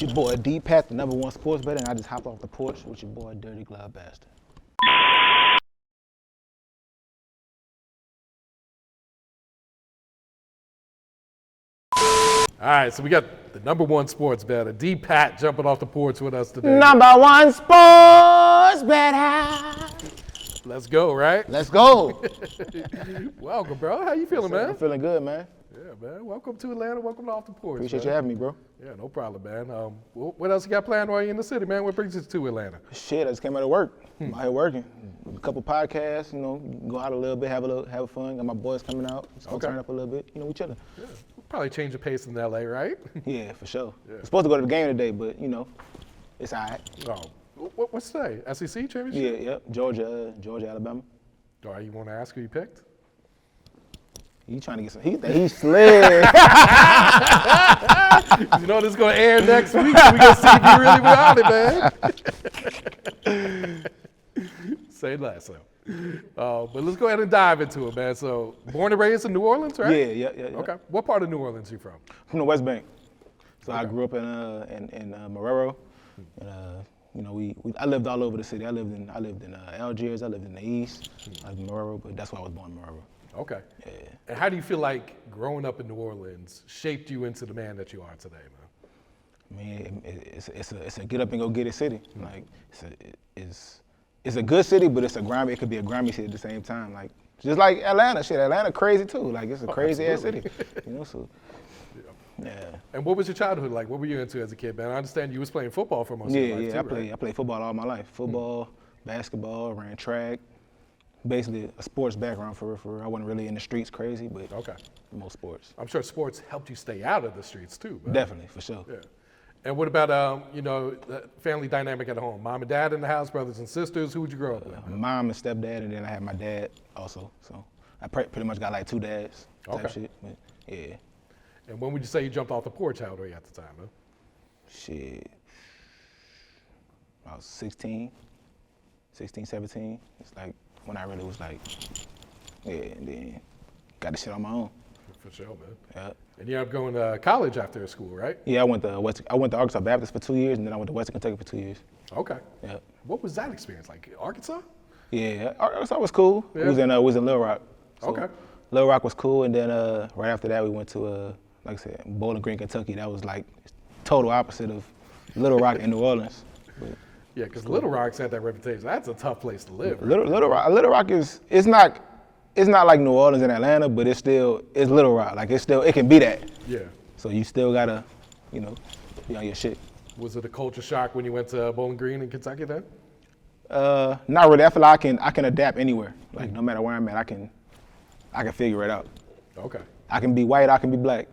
your boy DPatt, the #1 sports bettor, and I just hopped off the porch with your boy Dirty Glove Bastard. All right, so we got the #1 sports bettor, DPatt, jumping off the porch with us today. #1 sports bettor. Let's go, right? Let's go. Welcome, bro. How you feeling, man? I'm feeling good, man. Yeah, man. Welcome to Atlanta. Welcome to Off the Porch. Appreciate you having me, bro. Yeah, no problem, man. What else you got planned while you're in the city, man? What brings you to Atlanta? Shit, I just came out of work. I'm out here working. A couple podcasts, go out a little bit, have fun. Got my boys coming out. Just gonna turn up a little bit. We chilling. Yeah. We'll probably change the pace in LA, right? Yeah, for sure. Yeah. We're supposed to go to the game today, but it's all right. Oh, what's today? SEC championship? Yeah, yep. Georgia, Alabama. All right, you want to ask who you picked? He trying to get some. He think he's slick. You know this is gonna air next week. So we gonna see if you really without it, man. Say less, so. But let's go ahead and dive into it, man. So, born and raised in New Orleans, right? Yeah. Okay. What part of New Orleans are you from? From the West Bank. So Okay. I grew up in Marrero, and I lived all over the city. I lived in Algiers. I lived in the East. I lived in Marrero, but that's why I was born in Marrero. Okay. Yeah. And how do you feel like growing up in New Orleans shaped you into the man that you are today, man? I mean, it's a get up and go get it city. Like it's a good city, but it could be a grimy city at the same time. Like just like Atlanta, shit. Atlanta crazy too. Like it's a crazy ass city. So. Yeah. And what was your childhood like? What were you into as a kid, man? I understand you was playing football for most of your life too, I played football all my life. Football, basketball, ran track. Basically a sports background for real. I wasn't really in the streets crazy, but most sports. I'm sure sports helped you stay out of the streets too, man. Definitely, for sure. Yeah. And what about the family dynamic at home? Mom and dad in the house, brothers and sisters. Who would you grow up with? Mom and stepdad, and then I had my dad also. So I pretty much got like two dads type shit. But yeah. And when would you say you jumped off the porch? How old were you at the time, man? Shit. I was 16, 17. It's like when I really was like, and then got the shit on my own. For sure, man. Yeah. And you ended up going to college after school, right? Yeah, I went to Arkansas Baptist for 2 years, and then I went to Western Kentucky for 2 years. Okay. Yeah. What was that experience like? Arkansas? Yeah, Arkansas was cool. Yeah. We was in Little Rock. So Okay. Little Rock was cool, and then right after that we went to like I said, Bowling Green, Kentucky. That was like total opposite of Little Rock and New Orleans. But Yeah, because Little Rock's had that reputation. That's a tough place to live. Right? Little Rock is it's not like New Orleans and Atlanta, but it's Little Rock. Like it can be that. Yeah. So you still gotta, be on your shit. Was it a culture shock when you went to Bowling Green in Kentucky then? Not really. I feel like I can adapt anywhere. Like no matter where I'm at, I can figure it out. Okay. I can be white, I can be black.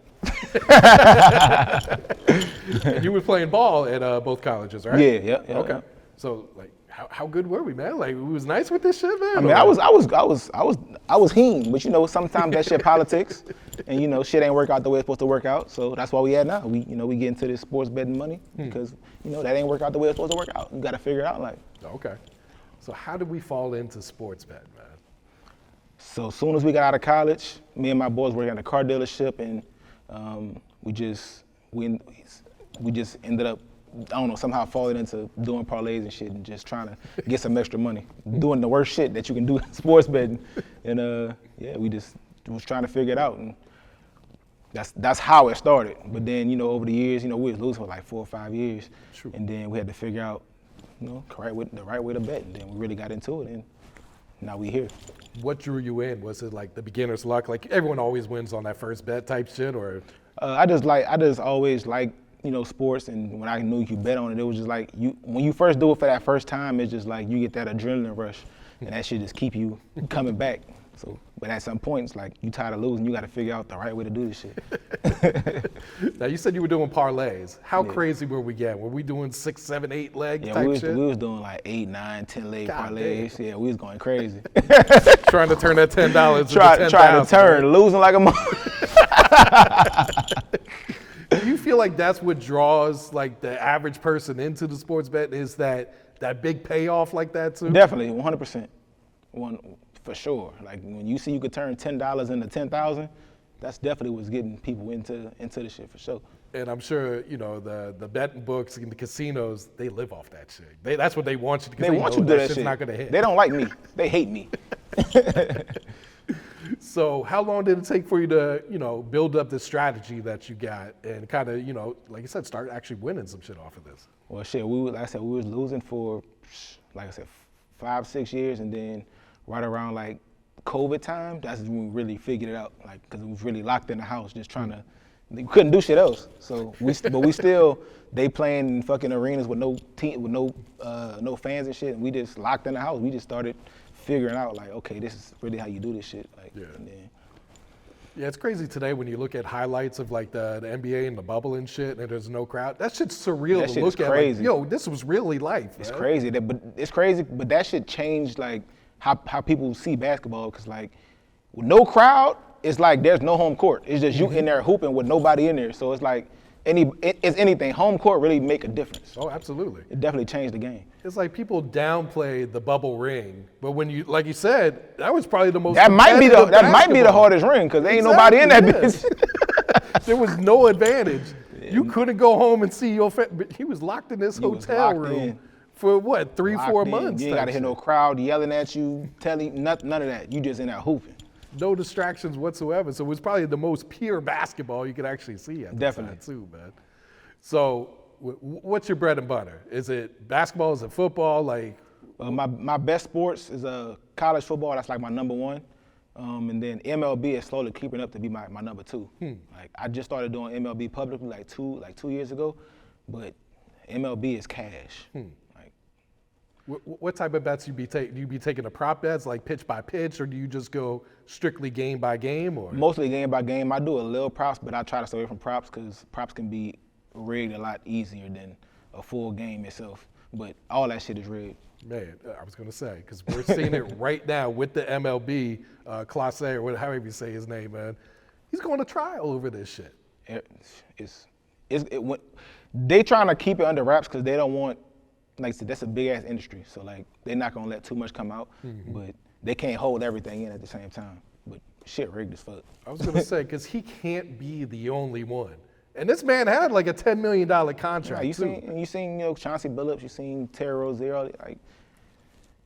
And you were playing ball at both colleges, right? Yeah. Okay. Yeah. So like, how good were we, man? Like, we was nice with this shit, man. I mean, I was heen, but sometimes that shit politics, and shit ain't work out the way it's supposed to work out. So that's why we at now. We get into this sports betting money because that ain't work out the way it's supposed to work out. You got to figure it out, like. Okay. So how did we fall into sports betting, man? So as soon as we got out of college, me and my boys working at a car dealership, and we just ended up, somehow falling into doing parlays and shit, and just trying to get some extra money, doing the worst shit that you can do in sports betting, and we just was trying to figure it out, and that's how it started. But then over the years, we was losing for like 4 or 5 years, True. And then we had to figure out, the right way to bet, and then we really got into it, and now we here. What drew you in? Was it like the beginner's luck? Like everyone always wins on that first bet type shit, or? I just always like sports, and when I knew you bet on it, it was just like when you first do it for that first time, it's just like you get that adrenaline rush, and that shit just keep you coming back. So, but at some point, it's like you tired of losing, you got to figure out the right way to do this shit. Now you said you were doing parlays. How crazy were we getting? Were we doing 6, 7, 8 leg type shit? We was doing like 8, 9, 10 leg parlays. Damn. Yeah, we was going crazy. Trying to turn that $10 into Trying to turn, right? losing like a Do you feel like that's what draws like the average person into the sports bet? Is that big payoff like that too? Definitely, 100%. For sure. Like when you see you could turn $10 into 10,000, that's definitely what's getting people into the shit for sure. And I'm sure, you know, the betting books and the casinos, they live off that shit. That's what they want you to do. They want you to do that shit's shit. not gonna hit. They don't like me. They hate me. So how long did it take for you to, you know, build up this strategy that you got and kind of, you know, like you said, start actually winning some shit off of this? Well, shit, like I said, we was losing for, like I said, 5-6 years, and then right around like COVID time, that's when we really figured it out. Like, cause we was really locked in the house, just trying to. We couldn't do shit else. So they playing in fucking arenas with no team, with no fans and shit. And we just locked in the house. We just started figuring out like, okay, this is really how you do this shit. Like, Yeah. And then, Yeah, it's crazy today when you look at highlights of like the NBA and the bubble and shit, and there's no crowd. That shit's surreal That to shit look is at. crazy. Like, yo, this was really life. it's man. crazy. But that shit changed like how people see basketball. Cause like with no crowd, it's like there's no home court. It's just you in there hooping with nobody in there. So it's like it's anything. Home court really make a difference. Oh, absolutely. It definitely changed the game. It's like people downplay the bubble ring, but when you, like you said, that was probably the most. That might be the basketball. hardest ring because there ain't nobody in that Exactly, bitch. There was no advantage. You couldn't go home and see your friend. He was locked in this You was hotel locked room in. for what, 3-4 Locked in. months? You ain't gotta hear no crowd yelling at you, telling none of that. You just in there hooping. No distractions whatsoever. So it was probably the most pure basketball you could actually see at the Definitely. time too, man. So what's your bread and butter? Is it basketball? Is it football? Like, My best sports is college football. That's like my number one. And then MLB is slowly creeping up to be my number two. Like I just started doing MLB publicly like 2 years ago, but MLB is cash. Like what type of bets you be taking? Do you be taking the prop bets like pitch by pitch, or do you just go strictly game by game? Or mostly game by game. I do a little props, but I try to stay away from props because props can be rigged a lot easier than a full game itself. But all that shit is rigged. Man, I was gonna say, because we're seeing it right now with the MLB, Clase, or however you say his name, man. He's going to trial over this shit. They trying to keep it under wraps because they don't want, like I said, that's a big ass industry. So like they're not gonna let too much come out, but they can't hold everything in at the same time. But shit rigged as fuck. I was gonna say, because he can't be the only one. And this man had like a $10 million contract. Yeah, you seen Chauncey Billups, you seen Terry Rozier, like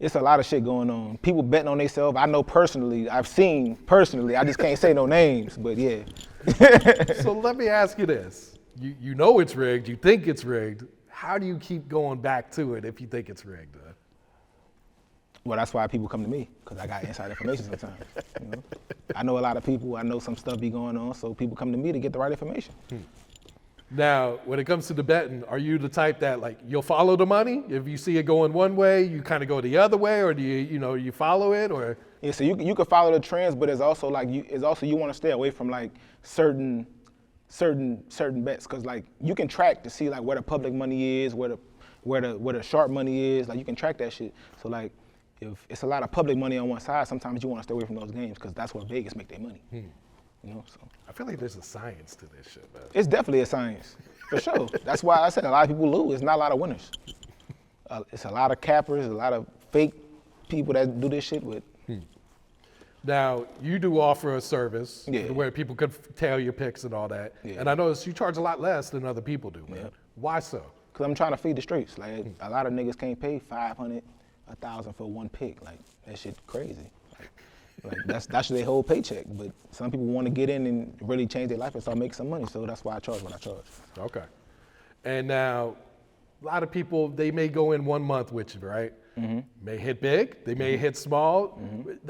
it's a lot of shit going on. People betting on themselves. I know personally, I've seen personally, I just can't say no names, but yeah. So let me ask you this. You know it's rigged, you think it's rigged. How do you keep going back to it if you think it's rigged? Well, that's why people come to me, because I got inside information sometimes. You know? I know a lot of people, I know some stuff be going on, so people come to me to get the right information. Now, when it comes to the betting, are you the type that like you'll follow the money? If you see it going one way, you kind of go the other way, or do you follow it, or? Yeah, so you can follow the trends, but it's also like you want to stay away from like certain bets, because like you can track to see like where the public money is, where the sharp money is, like you can track that shit. So like if it's a lot of public money on one side, sometimes you want to stay away from those games because that's where Vegas make their money. You know, so I feel like there's a science to this shit, man. it's definitely a science, for sure. That's why I said a lot of people lose. It's not a lot of winners. It's a lot of cappers, a lot of fake people that do this shit with. Now, you do offer a service Yeah. where people could tell your picks and all that. Yeah. And I notice you charge a lot less than other people do, man. Yeah. Why so? Because I'm trying to feed the streets. Like a lot of niggas can't pay $500, $1,000 for one pick. Like that shit crazy. Like that's their whole paycheck. But some people want to get in and really change their life and start making some money. So that's why I charge what I charge. Okay. And now, a lot of people, they may go in 1 month with you, right? May hit big, they may hit small.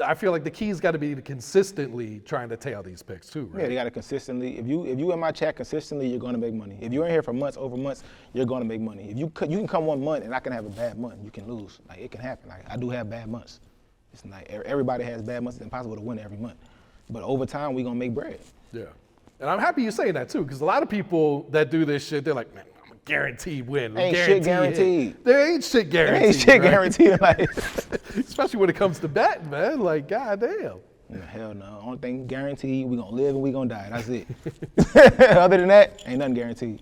I feel like the key's got to be to consistently trying to tail these picks too, right? Yeah, they gotta consistently. If you in my chat consistently, you're gonna make money. If you're in here for months, over months, you're gonna make money. If you can come 1 month and I can have a bad month, you can lose. Like it can happen. Like I do have bad months. It's like everybody has bad months. It's impossible to win every month. But over time, we gonna make bread. Yeah. And I'm happy you're saying that too, because a lot of people that do this shit, they're like, man, I'm a guaranteed win. Ain't shit guaranteed. Hit. There ain't shit guaranteed. Ain't shit right? guaranteed. Like Especially when it comes to betting, man. Like, goddamn. hell no. Only thing guaranteed, we gonna live and we gonna die. That's it. Other than that, ain't nothing guaranteed.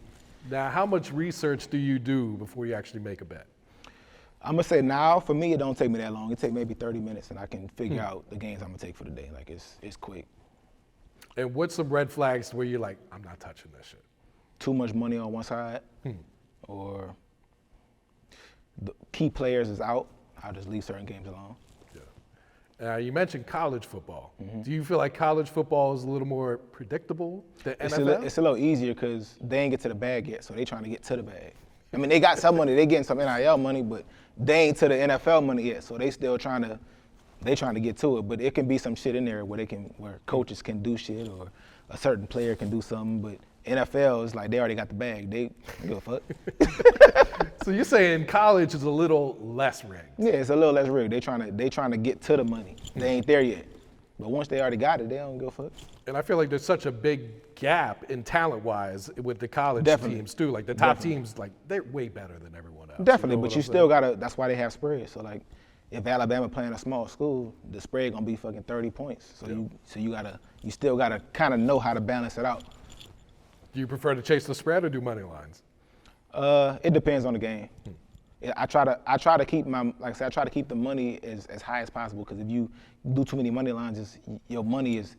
Now, how much research do you do before you actually make a bet? I'm gonna say now, for me, it don't take me that long. It take maybe 30 minutes and I can figure out the games I'm gonna take for the day. Like it's quick. And what's some red flags where you're like, I'm not touching this shit? too much money on one side, or the key players is out, I'll just leave certain games alone. You mentioned college football. Do you feel like college football is a little more predictable than NFL? It's a little easier because they ain't get to the bag yet, so they trying to get to the bag. I mean, they got some money, they getting some NIL money, but they ain't to the NFL money yet, so they still trying to get to it. But it can be some shit in there where coaches can do shit or a certain player can do something. But NFL is like they already got the bag. They don't give a fuck. So you're saying college is a little less rigged? Yeah, it's a little less rigged. They trying to get to the money. They ain't there yet. But once they already got it, they don't give a fuck. And I feel like there's such a big gap in talent-wise with the college teams too. Like the top teams, like they're way better than everyone else. Definitely, but you still gotta. That's why they have spreads. So like, if Alabama playing a small school, the spread gonna be fucking 30 points. So you still gotta kind of know how to balance it out. Do you prefer to chase the spread or do money lines? It depends on the game. I try to keep I try to keep the money as high as possible, because if you do too many money lines, your money is,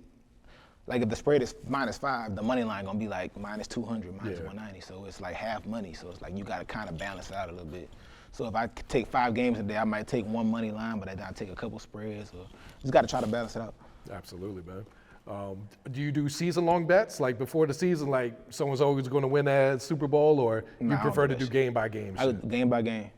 like if the spread is -5, the money line gonna be like -200, -190. So it's like half money. So it's like you gotta kind of balance it out a little bit. So if I take 5 games a day, I might take one money line, but I take a couple spreads. Or just gotta try to balance it out. Absolutely, man. Do you do season-long bets, like before the season, like someone's always going to win that Super Bowl, or you prefer to do game-by-game shit? Game by game.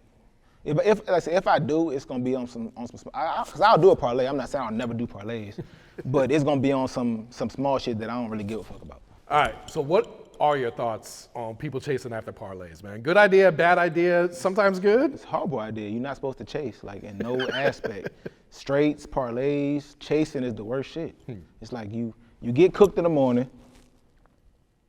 If I do, it's gonna be on some because I'll do a parlay. I'm not saying I'll never do parlays, but it's gonna be on some small shit that I don't really give a fuck about. All right. So what are your thoughts on people chasing after parlays, man? Good idea, bad idea, sometimes good? It's a horrible idea. You're not supposed to chase, like in no aspect. Straights, parlays, chasing is the worst shit. It's like you get cooked in the morning,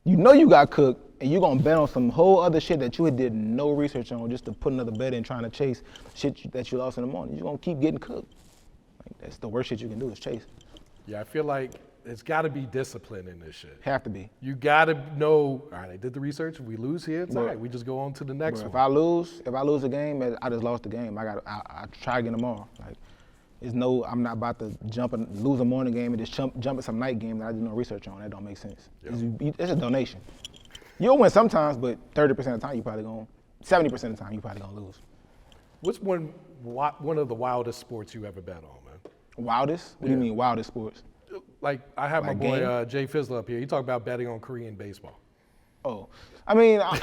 you know you got cooked, and you're gonna bet on some whole other shit that you did no research on just to put another bet in trying to chase shit that you lost in the morning. You're gonna keep getting cooked. Like, that's the worst shit you can do is chase. Yeah, I feel like there's gotta be discipline in this shit. Have to be. You gotta know, all right, I did the research, if we lose here, it's all right, we just go on to the next one. If I lose a game, I just lost the game. I try again tomorrow. Like, I'm not about to lose a morning game and just jump at some night game that I did no research on. That don't make sense. Yeah. It's a donation. You'll win sometimes, but 30% of the time 70% of the time you probably gonna lose. What's one of the wildest sports you ever bet on, man? Wildest? What do you mean wildest sports? Like I have my boy Jay Fizzler up here. He talked about betting on Korean baseball. Oh, I mean, I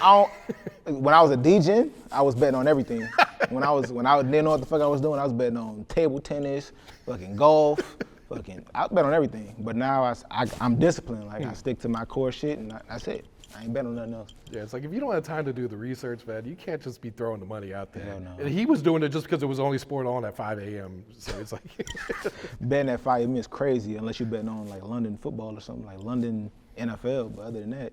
don't. When I was a DJ, I was betting on everything. When I didn't know what the fuck I was doing, I was betting on table tennis, fucking golf, I bet on everything. But now I'm disciplined. Like I stick to my core shit, and that's it. I ain't betting on nothing else. Yeah, it's like if you don't have time to do the research, man, you can't just be throwing the money out there. Hell no. And he was doing it just because it was only sport on at 5 a.m. So it's like betting at 5 a.m. is crazy unless you're betting on like London football or something, like London NFL. But other than that,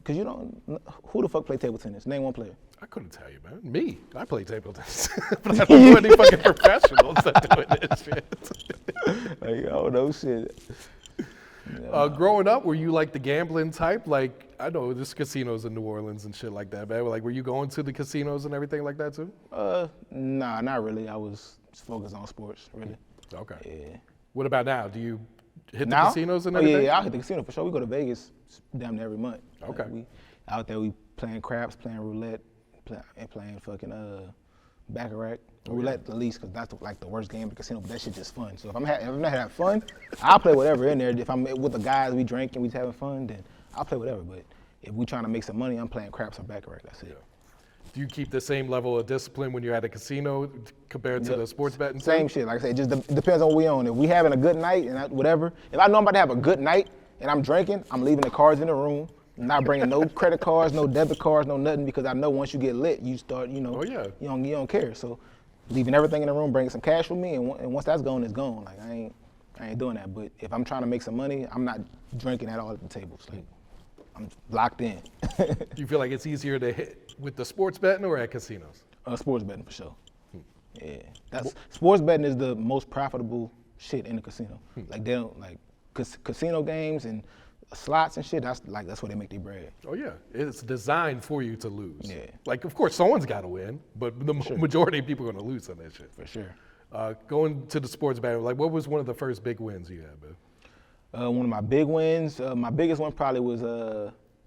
because who the fuck play table tennis? Name one player. I couldn't tell you, man. Me, I play table tennis, but I don't know any fucking professionals that doing this shit. Like, oh no shit. Growing up, were you like the gambling type? Like, I know there's casinos in New Orleans and shit like that, man. Like, were you going to the casinos and everything like that too? Nah, not really. I was focused on sports, really. Okay. Yeah. What about now? Do you hit the casinos and everything? Yeah, I hit the casino for sure. We go to Vegas damn near every month. Okay. Like, we out there, we playing craps, playing roulette, and playing fucking baccarat. Roulette at least, because that's like the worst game in the casino, but that shit just fun. So if I'm not having fun, I'll play whatever in there. If I'm with the guys, we drink and we having fun, then I'll play whatever. But if we trying to make some money, I'm playing craps or baccarat. That's it. Do you keep the same level of discipline when you're at a casino compared to the sports betting? Same shit. Like I said, it just depends on what we on. If we having a good night and whatever, if I know I'm about to have a good night and I'm drinking, I'm leaving the cards in the room. I'm not bringing no credit cards, no debit cards, no nothing, because I know once you get lit, you start, you don't care. So leaving everything in the room, bringing some cash with me, and once that's gone, it's gone. Like I ain't doing that. But if I'm trying to make some money, I'm not drinking at all at the tables. Like I'm locked in. Do you feel like it's easier to hit with the sports betting or at casinos? Sports betting for sure. Yeah, sports betting is the most profitable shit in the casino. Like they don't like casino games and slots and shit. That's where they make their bread. Oh yeah, it's designed for you to lose. Yeah. Like of course someone's got to win, but the majority of people are going to lose on that shit. For sure. Going to the sports betting, like what was one of the first big wins you had, man? One of my big wins, my biggest one probably was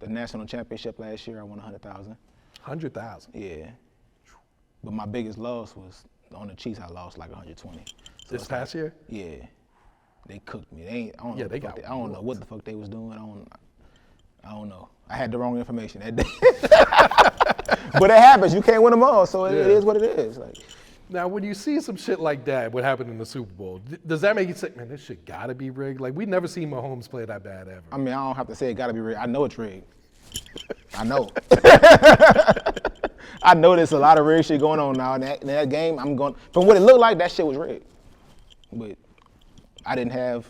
the national championship last year. I won 100,000. 100,000. Yeah. But my biggest loss was on the Chiefs. I lost like 120. So This past year? Yeah. They cooked me. They ain't. I don't know. Yeah, they got I don't know what the fuck they was doing. I don't know. I had the wrong information that day. But it happens. You can't win them all, so it is what it is. Like. Now, when you see some shit like that, what happened in the Super Bowl, does that make you say, man, this shit gotta be rigged? Like, we've never seen Mahomes play that bad ever. I mean, I don't have to say it gotta be rigged. I know it's rigged. I know. I know there's a lot of rigged shit going on now. In that game, from what it looked like, that shit was rigged. But I didn't have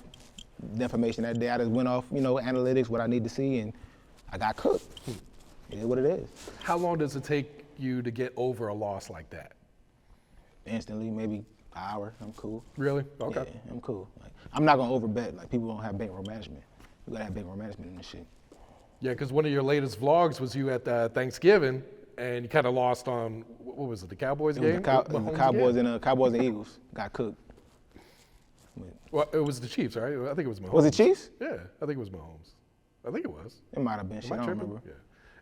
the information that day. I just went off, analytics, what I need to see, and I got cooked. It is what it is. How long does it take you to get over a loss like that? Instantly, maybe an hour. I'm cool. Really? Okay. Yeah, I'm cool. Like, I'm not gonna overbet. Like, people don't have bankroll management. You gotta have bankroll management in this shit. Yeah, because one of your latest vlogs was you at Thanksgiving, and you kind of lost on, what was it, the Cowboys It game? was the Cowboys and Eagles got cooked. Well, it was the Chiefs, right? I think it was Mahomes. Was it Chiefs? Yeah, I think it was Mahomes. I think it was. It might have been. Shit, I don't tripping? remember. Yeah.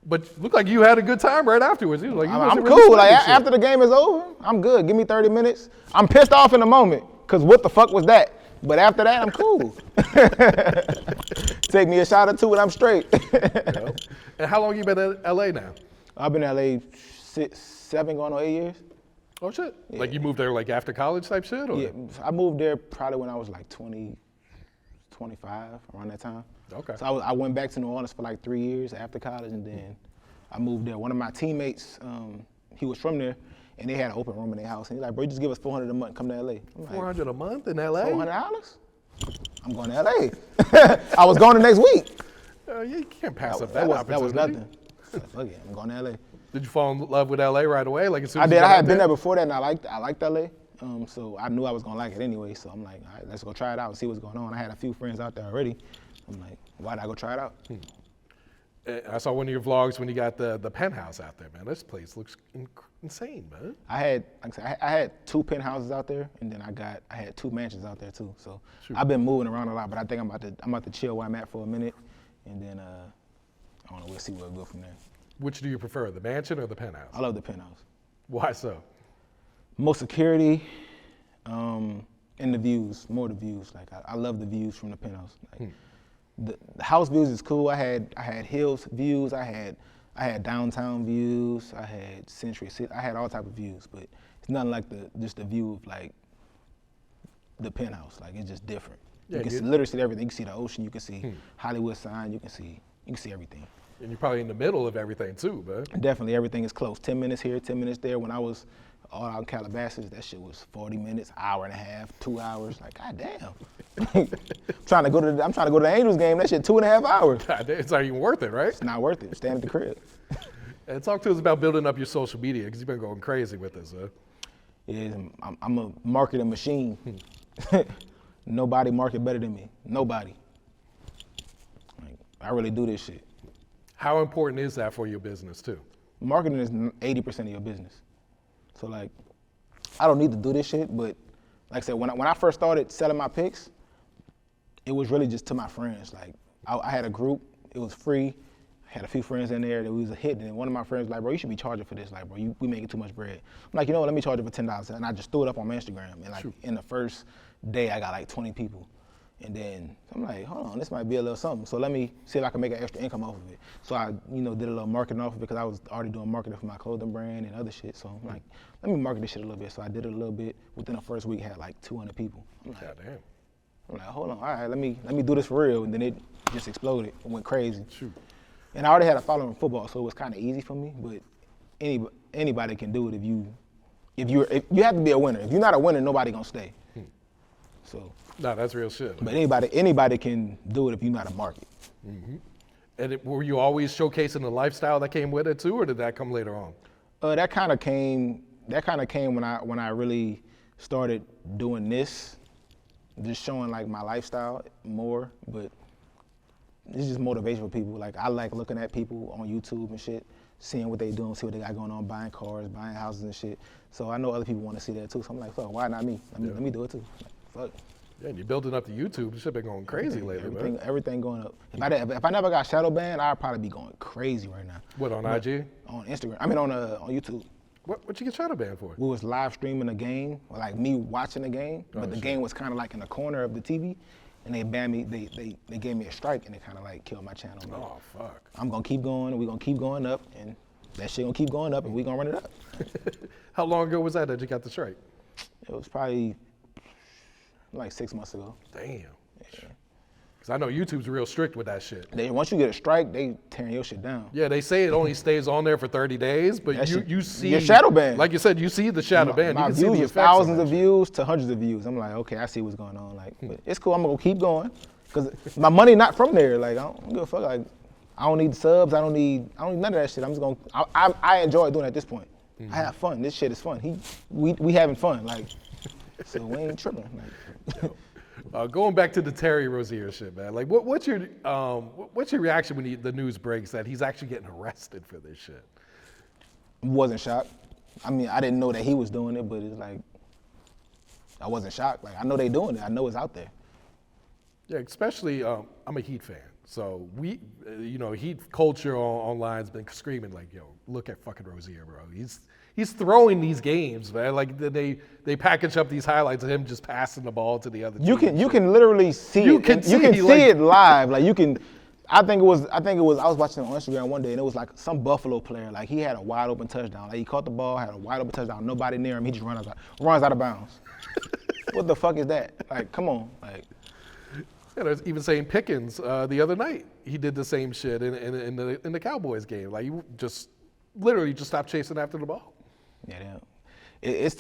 But looked like you had a good time right afterwards. You was like, I'm cool. Like, after the game is over, I'm good. Give me 30 minutes. I'm pissed off in the moment, because what the fuck was that? But after that, I'm cool. Take me a shot or two and I'm straight. Yep. And how long you been in LA now? I've been in LA 7 going on 8 years. Oh shit. Yeah. Like you moved there like after college type shit? Or? Yeah, I moved there probably when I was like 20, 25, around that time. Okay. So I went back to New Orleans for like 3 years after college, and then I moved there. One of my teammates, he was from there, and they had an open room in their house. And he's like, bro, you just give us $400 a month, come to LA. I'm like, $400 a month in LA? $400? I'm going to LA. I was going the next week. You can't pass up that opportunity. was nothing. Fuck it, I'm going to LA. Did you fall in love with LA right away? Like as soon as I you did. got I out had been there before that, and I liked LA. So I knew I was gonna like it anyway. So I'm like, all right, let's go try it out and see what's going on. I had a few friends out there already. I'm like, why'd I go try it out? I saw one of your vlogs when you got the penthouse out there, man. This place looks insane, man. I had 2 penthouses out there, and then I had 2 mansions out there too. So I've been moving around a lot, but I think I'm about to chill where I'm at for a minute, and then I don't know. We'll see where we go from there. Which do you prefer, the mansion or the penthouse? I love the penthouse. Why so? More security, and the views, more the views. Like I love the views from the penthouse. Like, the house views is cool. I had hills views. I had downtown views. I had Century City. I had all type of views, but it's nothing like just the view of like the penthouse. Like it's just different. Yeah, you can literally see everything. You can see the ocean. You can see Hollywood sign. You can see everything. And you're probably in the middle of everything too, man. Definitely, everything is close. 10 minutes here, 10 minutes there. When I was all out in Calabasas, that shit was 40 minutes, hour and a half, 2 hours. Like, goddamn. I'm trying to go to the Angels game. That shit 2.5 hours. God, it's not even worth it, right? It's not worth it. Staying at the crib. And talk to us about building up your social media, because you've been going crazy with this, huh? Yeah, I'm a marketing machine. Nobody market better than me. Nobody. Like, I really do this shit. How important is that for your business too? Marketing is 80% of your business. So like, I don't need to do this shit, but like I said, when I first started selling my picks, it was really just to my friends. Like, I had a group, it was free. I had a few friends in there that was a hit, and one of my friends was like, bro, you should be charging for this. Like, bro, we making too much bread. I'm like, you know what, let me charge it for $10. And I just threw it up on my Instagram, and like, in the first day, I got like 20 people. And then I'm like, hold on, this might be a little something. So let me see if I can make an extra income off of it. So I, did a little marketing off of it, because I was already doing marketing for my clothing brand and other shit. So I'm like, let me market this shit a little bit. So I did it a little bit. Within the first week, I had like 200 people. I'm like, hold on, all right, let me do this for real. And then it just exploded. It went crazy. Shoot. And I already had a following in football, so it was kind of easy for me. But anybody can do it if you have to be a winner. If you're not a winner, nobody gonna stay. So. No, that's real shit. But anybody can do it if you know how to market. Mm-hmm. And were you always showcasing the lifestyle that came with it too, or did that come later on? That kind of came when I really started doing this, just showing like my lifestyle more. But it's just motivation for people. Like, I like looking at people on YouTube and shit, seeing what they doing, see what they got going on, buying cars, buying houses and shit. So I know other people want to see that too. So I'm like, fuck, why not me? Let me do it too. Like, fuck. Yeah, and you're building up to YouTube. This shit been going crazy lately, man. Everything going up. If I never got shadow banned, I'd probably be going crazy right now. What, on IG? On Instagram. I mean, on YouTube. What you get shadow banned for? We was live streaming a game, or like me watching the game, but the game was kind of like in the corner of the TV, and they banned me. They gave me a strike, and it kind of like killed my channel. Man. Oh fuck! I'm gonna keep going, and we gonna keep going up, and that shit gonna keep going up, and we gonna run it up. How long ago was that you got the strike? It was probably like 6 months ago. Damn. Yeah. Cause I know YouTube's real strict with that shit. Once you get a strike, they tearing your shit down. Yeah, they say it only stays on there for 30 days, but you see your shadow ban. Like you said, you see the shadow ban. My you can see views the is thousands of views to hundreds of views. I'm like, okay, I see what's going on. Like, but it's cool. I'm gonna keep going, cause my money not from there. Like, I don't give a fuck. Like, I don't need subs. I don't need none of that shit. I'm just gonna. I enjoy doing it at this point. Mm-hmm. I have fun. This shit is fun. We having fun. Like, so we ain't tripping. Like. Going back to the Terry Rozier shit, man. Like, what's your reaction when the news breaks that he's actually getting arrested for this shit? Wasn't shocked. I mean, I didn't know that he was doing it, but it's like, I wasn't shocked. Like, I know they doing it. I know it's out there. Yeah, especially, I'm a Heat fan. So Heat culture online has been screaming like, yo, look at fucking Rozier, bro. He's throwing these games, man. Like they package up these highlights of him just passing the ball to the other team. You can literally see it. You can see it live. Like you can. I think it was. I was watching it on Instagram one day, and it was like some Buffalo player. Like he had a wide open touchdown. Like he caught the ball, had a wide open touchdown. Nobody near him. He just runs out of bounds. What the fuck is that? Like, come on. Like. Yeah, there's even saying Pickens the other night. He did the same shit in the Cowboys game. Like you just literally just stopped chasing after the ball. Yeah, it's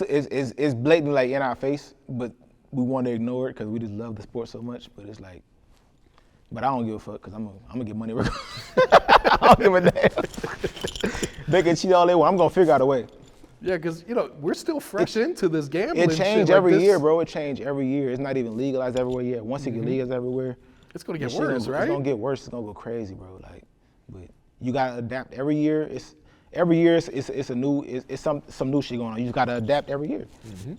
blatantly like in our face, but we want to ignore it because we just love the sport so much. But it's like, but I don't give a fuck because I'm gonna get money regardless. I don't give a damn. They can cheat all they want. I'm gonna figure out a way. Yeah, because we're still fresh into this gambling. It changed every year, bro. It changed every year. It's not even legalized everywhere yet. Once it gets legalized everywhere, it's gonna get worse, right? It's gonna get worse. It's gonna go crazy, bro. Like, but you gotta adapt every year. Every year it's a new it's some new shit going on. You just gotta adapt every year. Mm-hmm.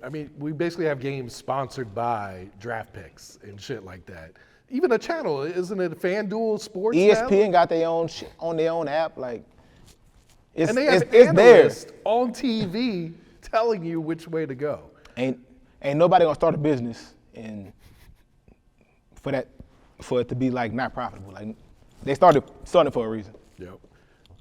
I mean, we basically have games sponsored by draft picks and shit like that. Even a channel, isn't it? FanDuel Sports. ESPN now? Got their own on their own app, like. And they have analysts on TV telling you which way to go. Ain't nobody gonna start a business and for it to be like not profitable. Like they started for a reason. Yep.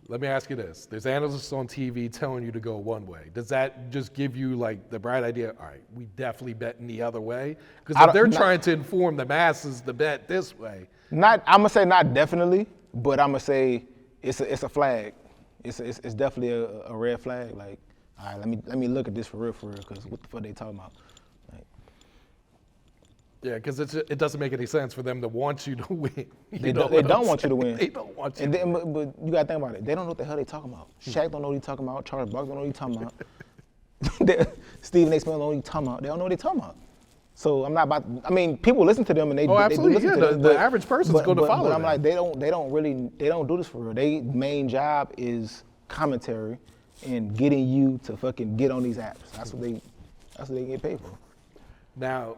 Let me ask you this. There's analysts on TV telling you to go one way. Does that just give you like the bright idea, all right, we definitely betting the other way? Because if they're trying to inform the masses to bet this way. I'm gonna say not definitely, but I'm gonna say it's a flag. It's definitely a red flag. Like, all right, let me look at this for real, because what the fuck they talking about? Like, yeah, because it doesn't make any sense for them to want you to win. They don't want you to win. They don't want you. But you gotta think about it. They don't know what the hell they talking about. Shaq don't know what he talking about. Charles Barkley don't know what he talking about. Stephen A. Smith don't know what he talking about. They don't know what they talking about. So I'm not about. I mean, people listen to them and they. Oh, absolutely. They do listen to them, the average person's going to follow. But I'm like, they don't do this for real. Their main job is commentary and getting you to fucking get on these apps. That's what they get paid for. Now,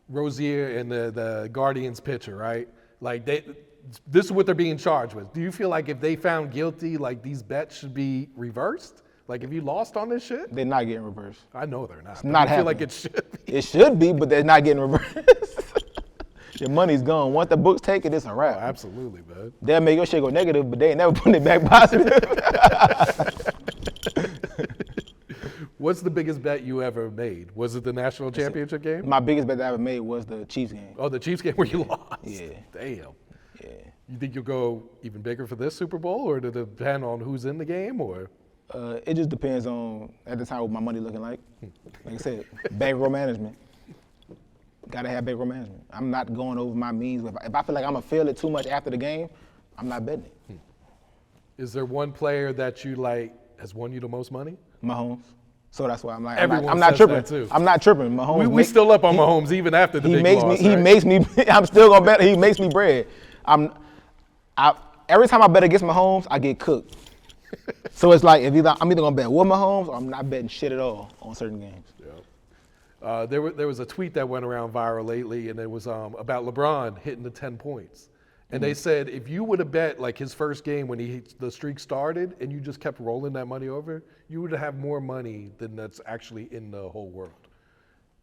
Rozier and the Guardians pitcher, right? Like this is what they're being charged with. Do you feel like if they found guilty, like these bets should be reversed? Like if you lost on this shit? They're not getting reversed. I know they're not. It's not happening. I feel like it should be. It should be, but they're not getting reversed. Your money's gone. Once the books take it, it's a wrap. Oh, absolutely, man. They'll make your shit go negative, but they ain't never putting it back positive. What's the biggest bet you ever made? Was it the national championship game? My biggest bet that I ever made was the Chiefs game. Oh, the Chiefs game where you lost? Yeah. Damn. Yeah. You think you'll go even bigger for this Super Bowl, or did it depend on who's in the game, or? It just depends on, at the time, what my money looking like. Like I said, bankroll management. Gotta have bankroll management. I'm not going over my means. If I feel like I'm gonna feel it too much after the game, I'm not betting it. Is there one player that you like has won you the most money? Mahomes. So that's why I'm like, Everyone I'm not says tripping. that too. I'm not tripping. Mahomes. We still up on Mahomes even after the big loss. He makes me. I'm still gonna bet. He makes me bread. Every time I bet against Mahomes, I get cooked. So it's like I'm either gonna bet with Mahomes or I'm not betting shit at all on certain games. Yeah. There was a tweet that went around viral lately, and it was about LeBron hitting the 10 points. And they said if you would have bet like his first game when the streak started, and you just kept rolling that money over, you would have more money than that's actually in the whole world.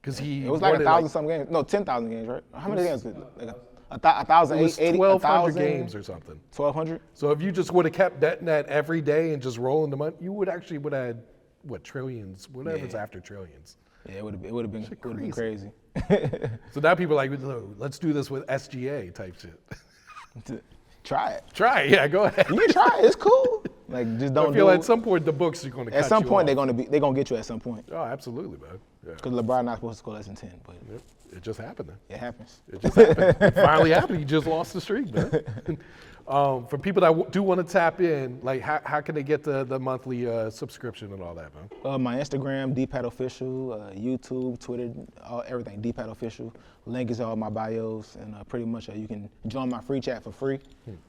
Because It was like 1,000 some games. No, 10,000 games, right? How many games? Like 1,000, it was 80, 1,200 1,000 games or something. 1,200. So if you just would have kept betting that every day and just rolling the money, you would have had what, trillions, whatever's after trillions. Yeah, it would have been crazy. So now people are like, let's do this with SGA type shit. Try it. Try it, yeah, go ahead. You can try it. It's cool. Like just don't I feel do at it. some point the books are going to cut At some you point off. they're gonna get you at some point. Oh, absolutely, man. Yeah. Because LeBron not supposed to score less than 10, but Yep. It just happened then. it happens. It just happened. It finally happened. You just lost the streak, man. For people that do want to tap in, like how can they get the monthly subscription and all that, man? My Instagram, DPatt Official, YouTube, Twitter, everything, DPatt Official. Link is all my bios, and pretty much you can join my free chat for free.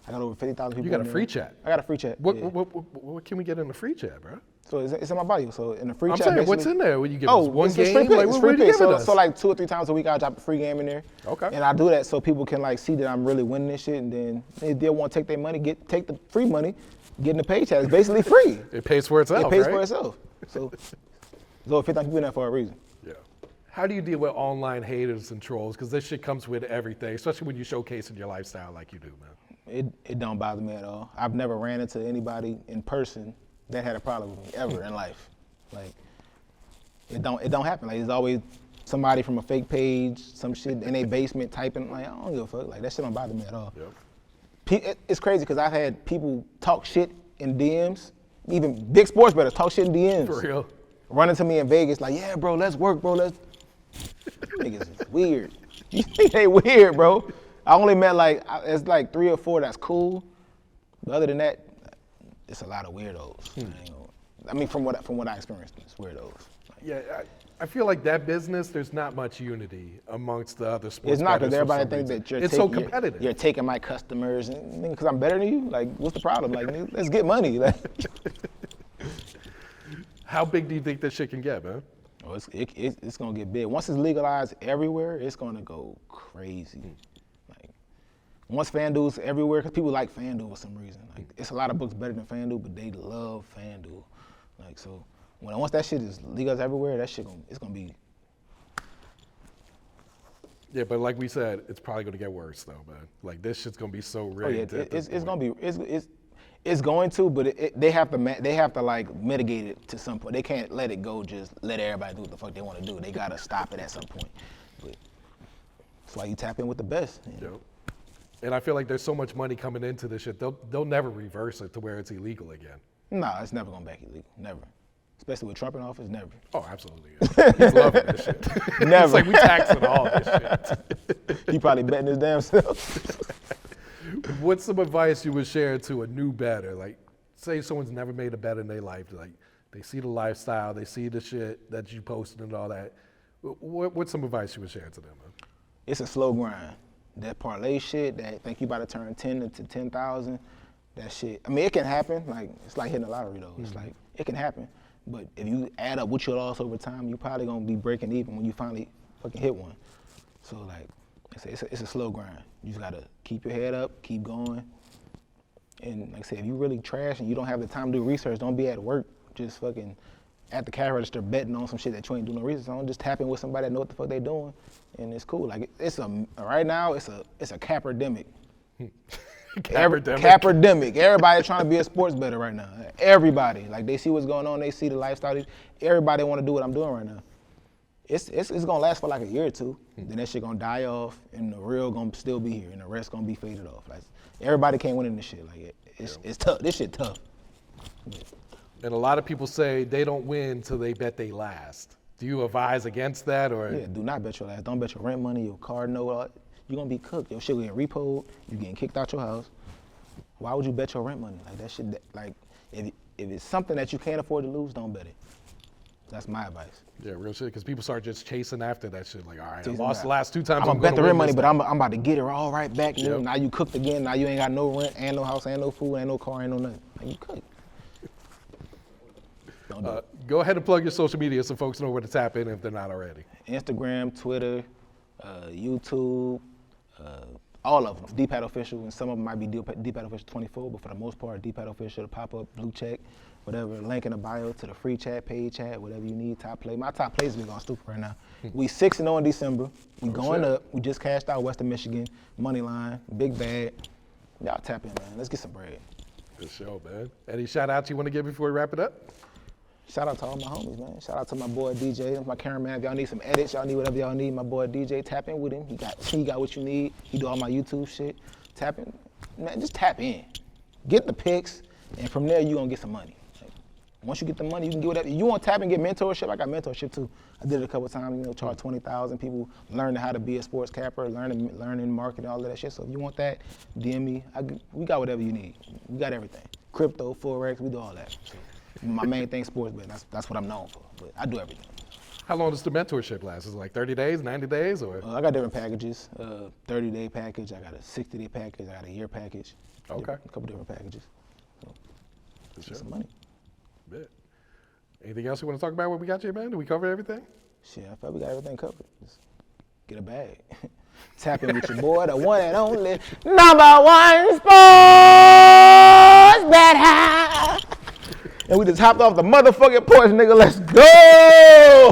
I got over 50,000 people. You got a in free there. chat? I got a free chat. What, yeah. what can we get in the free chat, bro? So it's in my bio. So in the free I'm chat, saying, what's basically- in there? When you give Oh, us one it's game? free pick. Like, It's what free are you pick. giving So, us? so like 2 or 3 times a week, I'll drop a free game in there. Okay. And I do that so people can like see that I'm really winning this shit, and then if they want to take their money, take the free money, get in the pay chat. It's basically free. It pays for itself, It pays right? for itself. So there's over 50,000 people in there for a reason. Yeah. How do you deal with online haters and trolls? Because this shit comes with everything, especially when you showcasing your lifestyle like you do, man. It don't bother me at all. I've never ran into anybody in person that had a problem with me ever in life. Like it don't happen. Like there's always somebody from a fake page, some shit in their basement typing. Like I don't give a fuck. Like that shit don't bother me at all. Yep. It's crazy because I've had people talk shit in DMs, even big sports bettors talk shit in DMs. For real. Running to me in Vegas like, yeah, bro, let's work, bro. Niggas is weird. You think they weird, bro? I only met it's like 3 or 4 that's cool. But other than that, it's a lot of weirdos. I mean, from what I experienced, it's weirdos. Yeah, I feel like that business, there's not much unity amongst the other sports. It's not because bettors for everybody some thinks reason. that it's so competitive. You're taking my customers, and because I'm better than you. Like, what's the problem? Like, let's get money. Like, How big do you think this shit can get, man? oh, it's gonna get big. Once it's legalized everywhere, it's gonna go crazy. Like, once FanDuel's everywhere, because people like FanDuel for some reason. Like, it's a lot of books better than FanDuel, but they love FanDuel. Like, so once that shit is legalized everywhere, that shit it's gonna be. Yeah, but like we said, it's probably going to get worse though, man. Like this shit's going to be so Oh yeah, rigged. at this it's point. gonna be it's going to, but they have to like mitigate it to some point. They can't let it go. Just let everybody do what the fuck they want to do. They gotta stop it at some point. But that's why you tap in with the best. Yep. And I feel like there's so much money coming into this shit. They'll never reverse it to where it's illegal again. Nah, it's never going back illegal. Never. Especially with Trump in office, never. Oh, absolutely. Yeah. He's loving this shit. Never. It's like we taxing all this shit. He probably betting his damn self. What's some advice you would share to a new bettor? Like, say someone's never made a bet in their life. Like, they see the lifestyle, they see the shit that you posted and all that. What's some advice you would share to them, man? It's a slow grind. That parlay shit, that think you about to turn 10 to 10,000, that shit. I mean, it can happen. Like, it's like hitting a lottery though. It's like, it can happen. But if you add up what you lost over time, you're probably gonna be breaking even when you finally fucking hit one. So like, it's a slow grind. You just gotta keep your head up, keep going. And like I said, if you really trash and you don't have the time to do research, don't be at work just fucking at the cash register betting on some shit that you ain't doing no research on. Just tap in with somebody that know what the fuck they doing, and it's cool. Like right now, it's a caperdemic. Caperdemic. Everybody trying to be a sports bettor right now. Everybody, like they see what's going on, they see the lifestyle. Everybody want to do what I'm doing right now. It's gonna last for like a year or two. Then that shit gonna die off, and the real gonna still be here, and the rest gonna be faded off. Like everybody can't win in this shit. Like it's tough. This shit tough. And a lot of people say they don't win till they bet they last. Do you advise against that, or? Yeah, do not bet your last. Don't bet your rent money, your car note. You're gonna be cooked. Your shit getting repoed. You getting kicked out your house. Why would you bet your rent money? Like that shit. Like if it's something that you can't afford to lose, don't bet it. That's my advice. Yeah, real shit. Because people start just chasing after that shit. Like, all right, I Chasing lost that. the last 2 times. I'm gonna bet the win rent money, this but time. I'm about to get it all right back. Yep. Now you cooked again. Now you ain't got no rent, and no house, and no food, and no car, and no nothing. Like you cooked. Don't do it. Go ahead and plug your social media so folks know where to tap in if they're not already. Instagram, Twitter, YouTube, all of them. DPatt Official, and some of them might be DPatt Official 24, but for the most part, DPatt Official, the pop-up, blue check, whatever. Link in the bio to the free chat, paid chat, whatever you need. Top play. My top plays is going stupid right now. We 6-0 in December. We going up. We just cashed out Western Michigan money line, big bag. Y'all tap in, man. Let's get some bread. Good show, man. Any shout outs you want to give before we wrap it up? Shout out to all my homies, man. Shout out to my boy DJ. That's my cameraman. If y'all need some edits, y'all need whatever y'all need. My boy DJ, tap in with him. He got what you need. He do all my YouTube shit. Tap in, man. Just tap in. Get the pics, and from there you gonna get some money. Like, once you get the money, you can get whatever. You want to tap and get mentorship? I got mentorship too. I did it a couple times. You know, charge 20,000. People learning how to be a sports capper, learning marketing, all of that shit. So if you want that, DM me. We got whatever you need. We got everything. Crypto, forex, we do all that. So, my main thing, sports betting. That's what I'm known for. But I do everything. How long does the mentorship last? Is it like 30 days, 90 days, or? I got different packages. 30-day package. I got a 60-day package. I got a year package. Okay. A couple different packages. So, Sure. some money. Bet. Anything else you want to talk about? What we got you, man? Did we cover everything? Shit, I feel we got everything covered. Just get a bag. Tap in with your boy, the one and only #1 sports bet. And we just hopped off the motherfucking porch, nigga. Let's go!